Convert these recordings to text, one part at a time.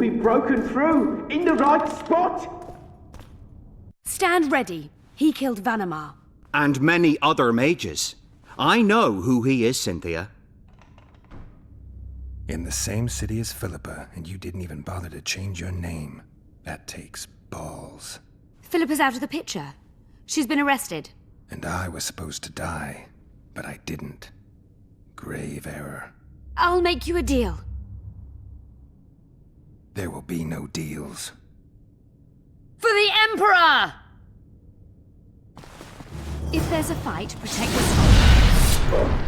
we've broken through in the right spot. Stand ready. He killed Vanamar. And many other mages. I know who he is, Cynthia. In the same city as Philippa, and you didn't even bother to change your name. That takes balls. Philippa's out of the picture. She's been arrested. And I was supposed to die, but I didn't. Grave error. I'll make you a deal. There will be no deals. For the Emperor! If there's a fight, protect the spot.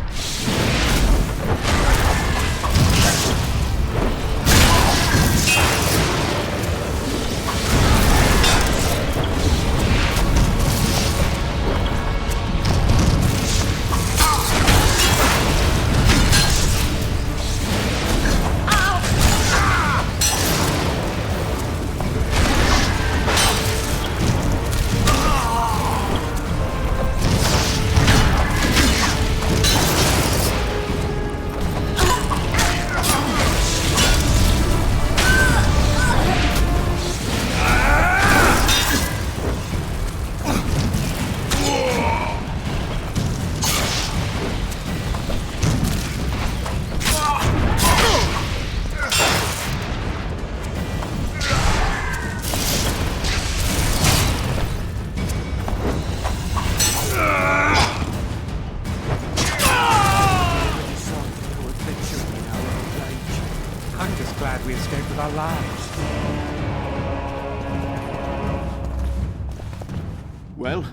Well,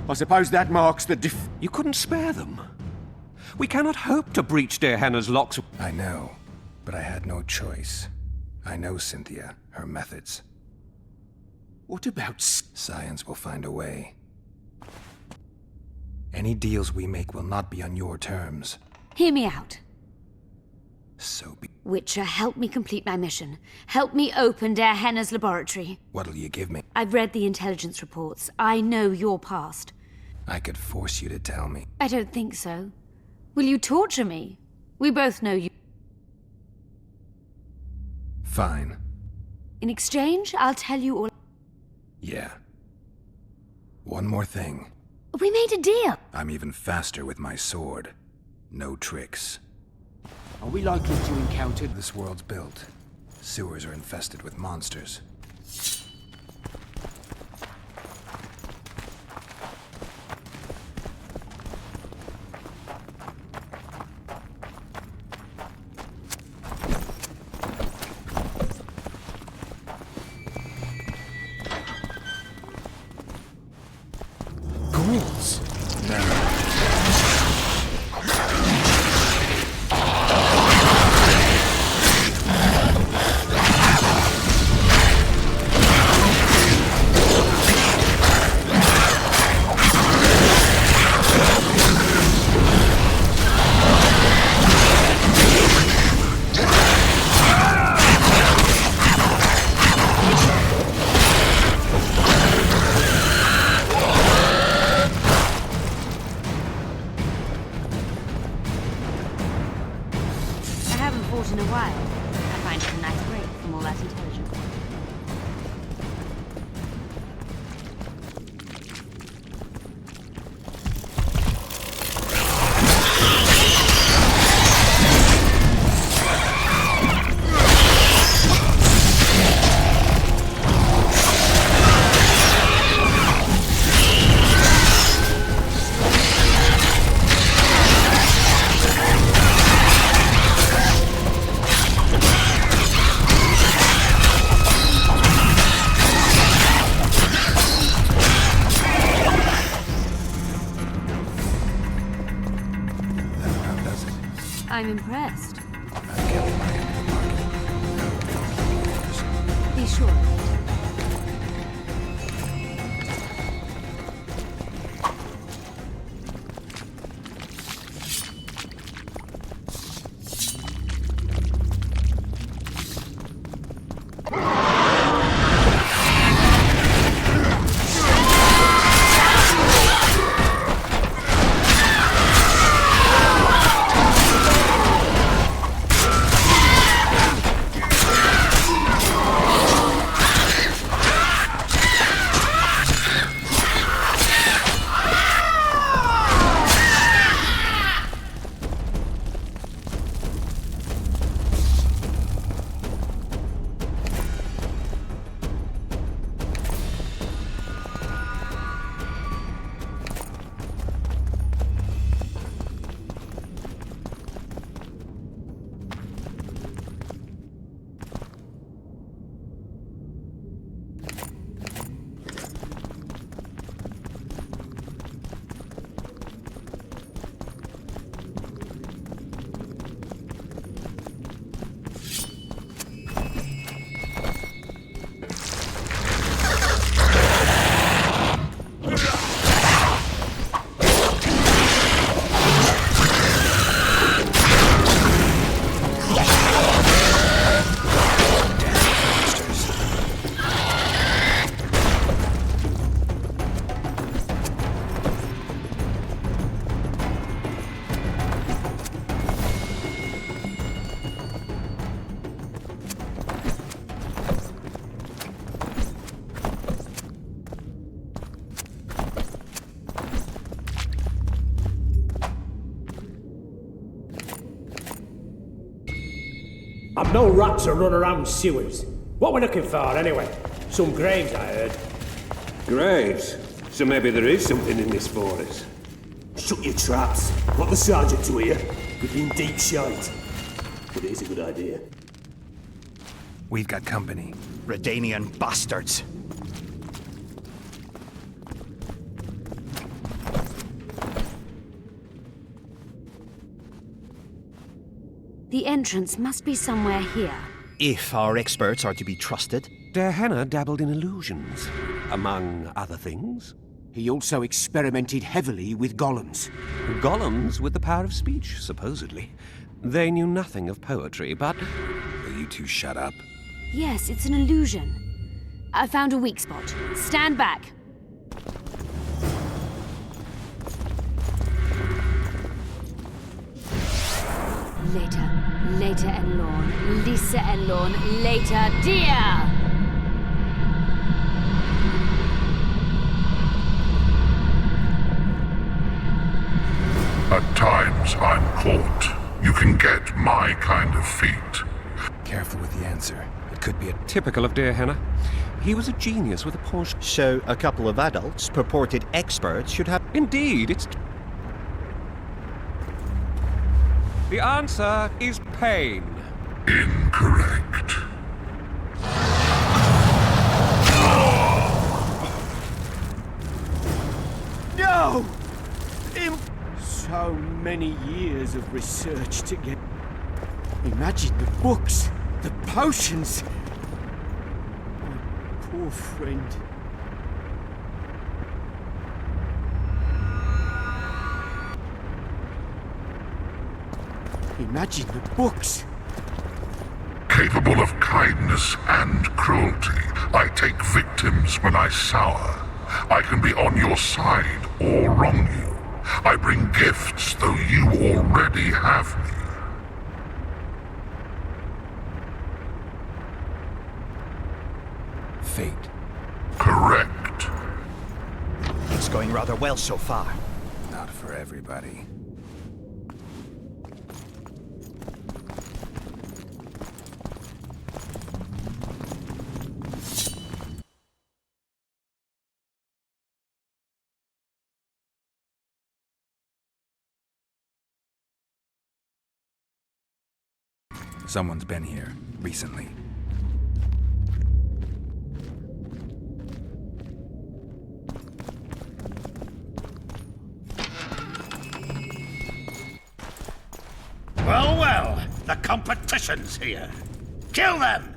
I suppose that marks the You couldn't spare them. We cannot hope to breach dear Hannah's locks. I know, but I had no choice. I know Cynthia, her methods. What about Science will find a way. Any deals we make will not be on your terms. Hear me out. So be... Witcher, help me complete my mission. Help me open Der Henna's laboratory. What'll you give me? I've read the intelligence reports. I know your past. I could force you to tell me. I don't think so. Will you torture me? We both know you. Fine. In exchange, I'll tell you all. Yeah. One more thing. We made a deal. I'm even faster with my sword. No tricks. Are we likely to encounter... This world's built. Sewers are infested with monsters. ghouls? No. In a while, I find it a nice break from all that intelligence. I'm impressed. I've kept my end of the bargain. Be sure of it. No rats are running around sewers. What we're looking for, anyway? Some graves, I heard. Graves? So maybe there is something in this for us. Shut your traps. Want the sergeant to hear? We've been deep shite. But here's a good idea. We've got company. Redanian bastards. The entrance must be somewhere here. If our experts are to be trusted. Der Henner dabbled in illusions, among other things. He also experimented heavily with golems. Golems with the power of speech, supposedly. They knew nothing of poetry, but... Will you two shut up? Yes, it's an illusion. I found a weak spot. Stand back. Later and Lorn. Lisa and Lorn. Later, dear! At times I'm caught. You can get my kind of feat. Careful with the answer. It could be a... Typical of Der Henner. He was a genius with a penchant. So a couple of adults, purported experts, should have... Indeed, it's... The answer is pain. Incorrect. No! So many years of research to get... Imagine the books, the potions. My poor friend. Imagine the books. Capable of kindness and cruelty, I take victims when I sour. I can be on your side or wrong you. I bring gifts, though you already have me. Fate. Correct. It's going rather well so far. Not for everybody. Someone's been here recently. Well, the competition's here. Kill them!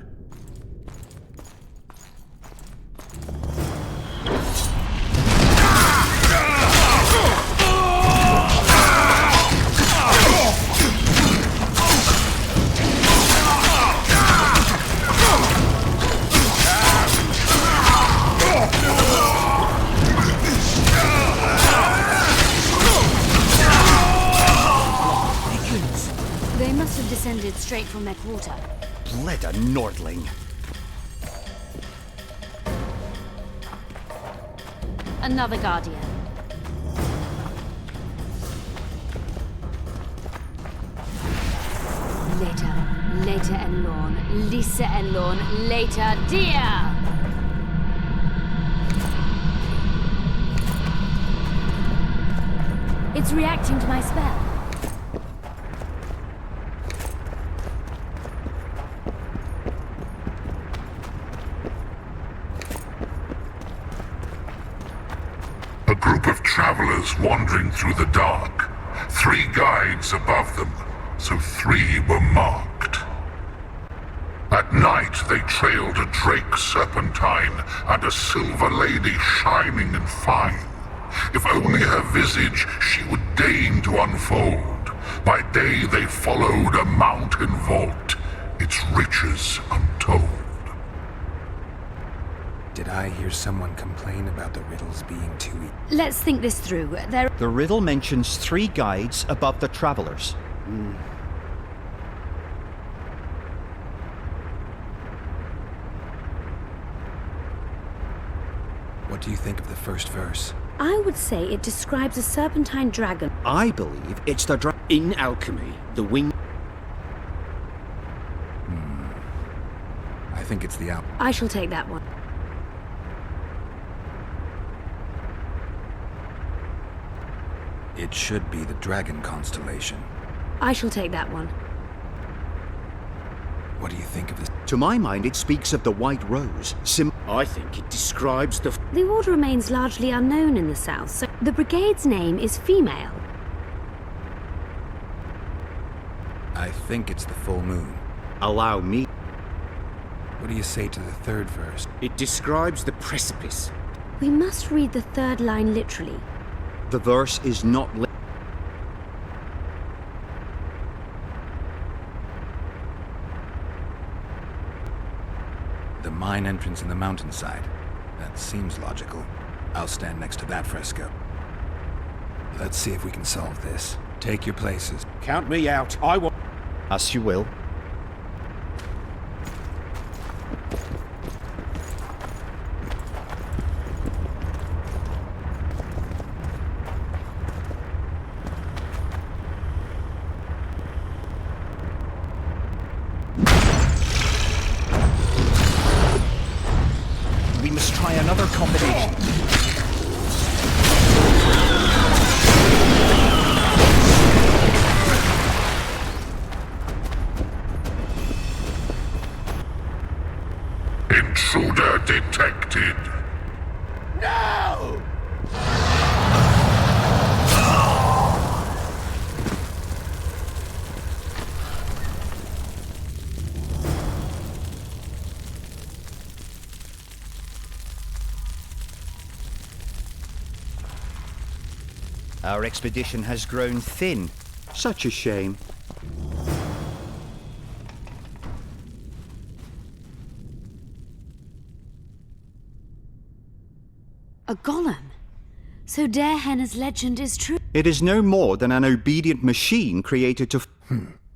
They must have descended straight from their quarter. Bled a Nordling. Another Guardian. Later and Lorn. Lisa and Lorn. Later, dear! It's reacting to my spell. A group of travelers wandering through the dark. 3 guides above them, so 3 were marked. At night they trailed a drake serpentine and a silver lady shining and fine. If only her visage she would deign to unfold. By day they followed a mountain vault, its riches untold. Did I hear someone complain about the riddles being too easy? Let's think this through. The riddle mentions 3 guides above the travelers. What do you think of the first verse? I would say it describes a serpentine dragon. I believe it's the In alchemy, the wing... Hmm. think it's the out. I shall take that one. It should be the Dragon constellation. I shall take that one. What do you think of this? To my mind, it speaks of the White Rose. I think it describes the... The order remains largely unknown in the south, so the brigade's name is female. I think it's the full moon. Allow me. What do you say to the third verse? It describes the precipice. We must read the third line literally. The verse is not... The mine entrance in the mountainside. That seems logical. I'll stand next to that fresco. Let's see if we can solve this. Take your places. Count me out. I will... As you will. We must try another combination. Intruder detected. No! Our expedition has grown thin. Such a shame. A golem. So Derhenna's legend is true. It is no more than an obedient machine created to...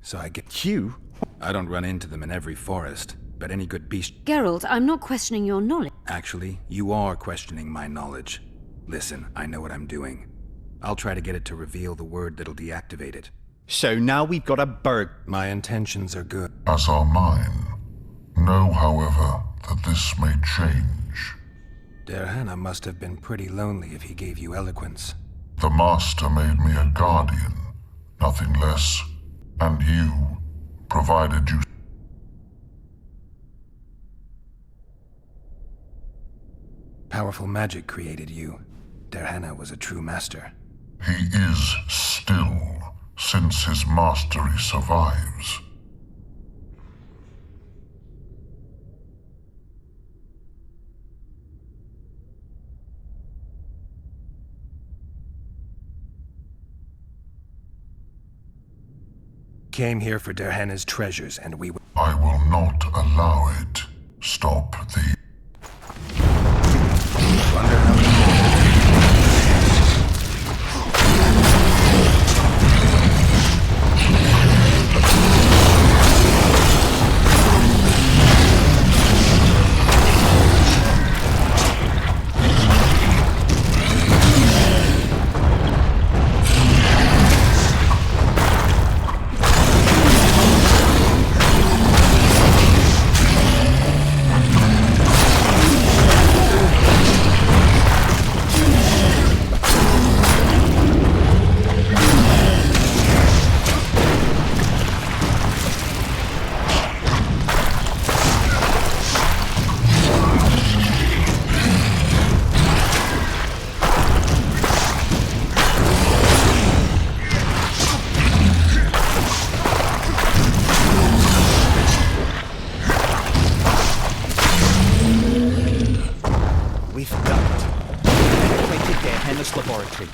So I get you. I don't run into them in every forest, but any good beast... Geralt, I'm not questioning your knowledge. Actually, you are questioning my knowledge. Listen, I know what I'm doing. I'll try to get it to reveal the word that'll deactivate it. So now we've got a bird. My intentions are good. As are mine. Know, however, that this may change. Derhenna must have been pretty lonely if he gave you eloquence. The Master made me a guardian, nothing less, and you, provided you... Powerful magic created you. Derhenna was a true master. He is still, since his mastery survives. Came here for Derhenna's treasures, and we... I will not allow it. Stop the... Wonder how you... Laboratory.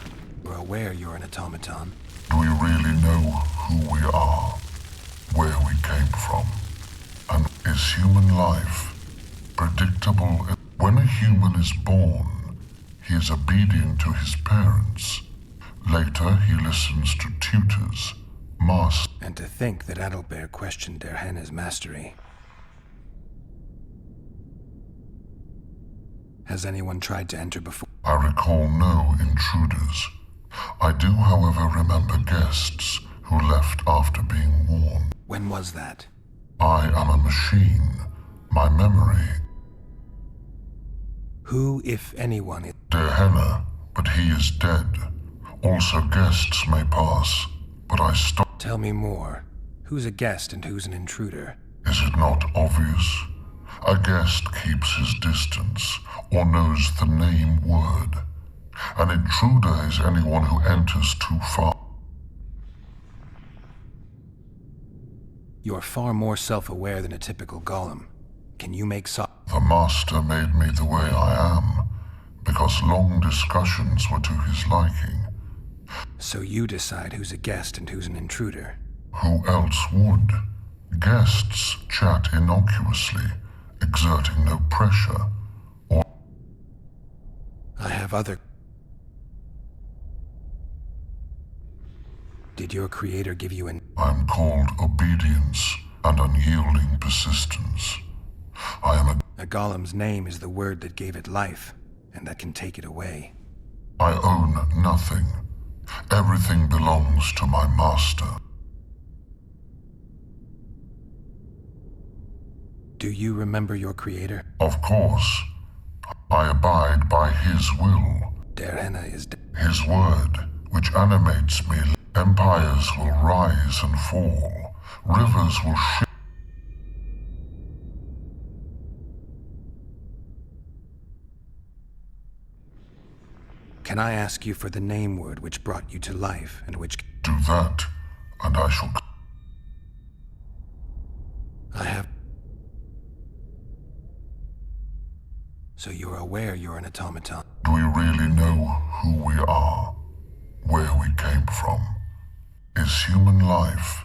We're aware you're an automaton. Do we really know who we are, where we came from, and is human life predictable? When a human is born, he is obedient to his parents. Later, he listens to tutors, masters. And to think that Adalbert questioned Derhenna's mastery. Has anyone tried to enter before? I recall no intruders. I do, however, remember guests who left after being warned. When was that? I am a machine, My memory. Who, if anyone, is... Henna, but he is dead. Also guests may pass, but I stop. Tell me more. Who's a guest and who's an intruder? Is it not obvious? A guest keeps his distance, or knows the name word. An intruder is anyone who enters too far. You're far more self-aware than a typical golem. Can you make The master made me the way I am, because long discussions were to his liking. So you decide who's a guest and who's an intruder? Who else would? Guests chat innocuously, exerting no pressure, or... I have other... Did your creator give you an... I'm called obedience and unyielding persistence. I am A golem's name is the word that gave it life, and that can take it away. I own nothing. Everything belongs to my master. Do you remember your creator? Of course. I abide by his will. Henna is his word, which animates me. Empires will rise and fall. Rivers will shift. Can I ask you for the name word which brought you to life and which... Do that, and I shall... I have... So you're aware you're an automaton? Do we really know who we are? Where we came from? Is human life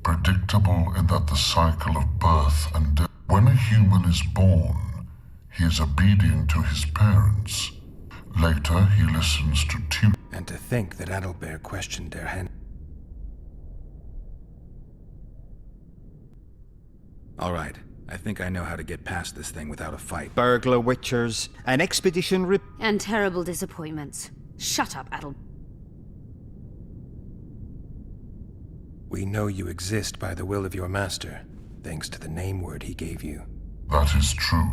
predictable in that the cycle of birth and death... When a human is born, he is obedient to his parents. Later, he listens to And to think that Adalbert questioned Henna. All right. I think I know how to get past this thing without a fight. Burglar witchers, an expedition And terrible disappointments. Shut up, Adal. We know you exist by the will of your master, thanks to the name word he gave you. That is true.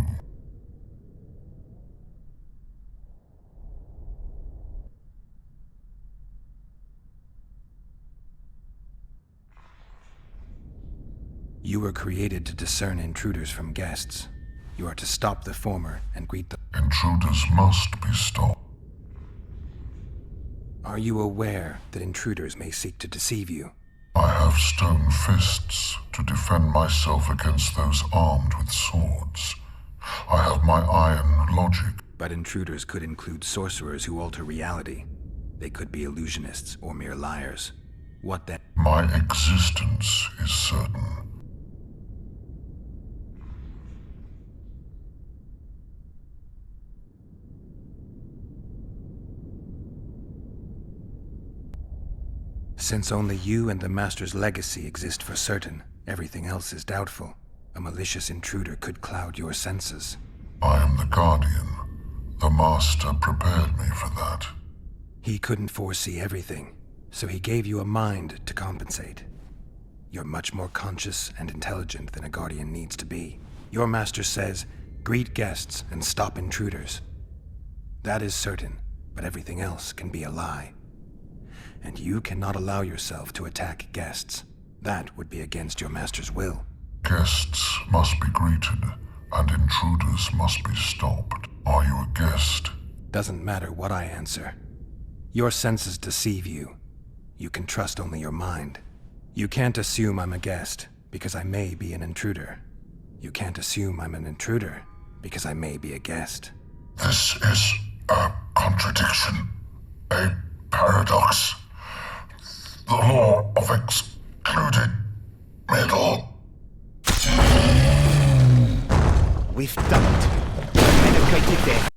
You were created to discern intruders from guests. You are to stop the former and greet the... Intruders must be stopped. Are you aware that intruders may seek to deceive you? I have stone fists to defend myself against those armed with swords. I have my iron logic. But intruders could include sorcerers who alter reality. They could be illusionists or mere liars. What then? My existence is certain. Since only you and the Master's legacy exist for certain, everything else is doubtful. A malicious intruder could cloud your senses. I am the Guardian. The Master prepared me for that. He couldn't foresee everything, so he gave you a mind to compensate. You're much more conscious and intelligent than a Guardian needs to be. Your Master says, greet guests and stop intruders. That is certain, but everything else can be a lie. And you cannot allow yourself to attack guests. That would be against your master's will. Guests must be greeted, and intruders must be stopped. Are you a guest? Doesn't matter what I answer. Your senses deceive you. You can trust only your mind. You can't assume I'm a guest, because I may be an intruder. You can't assume I'm an intruder, because I may be a guest. This is a contradiction. A paradox. The law of excluded middle. We've done it. Penetrated there.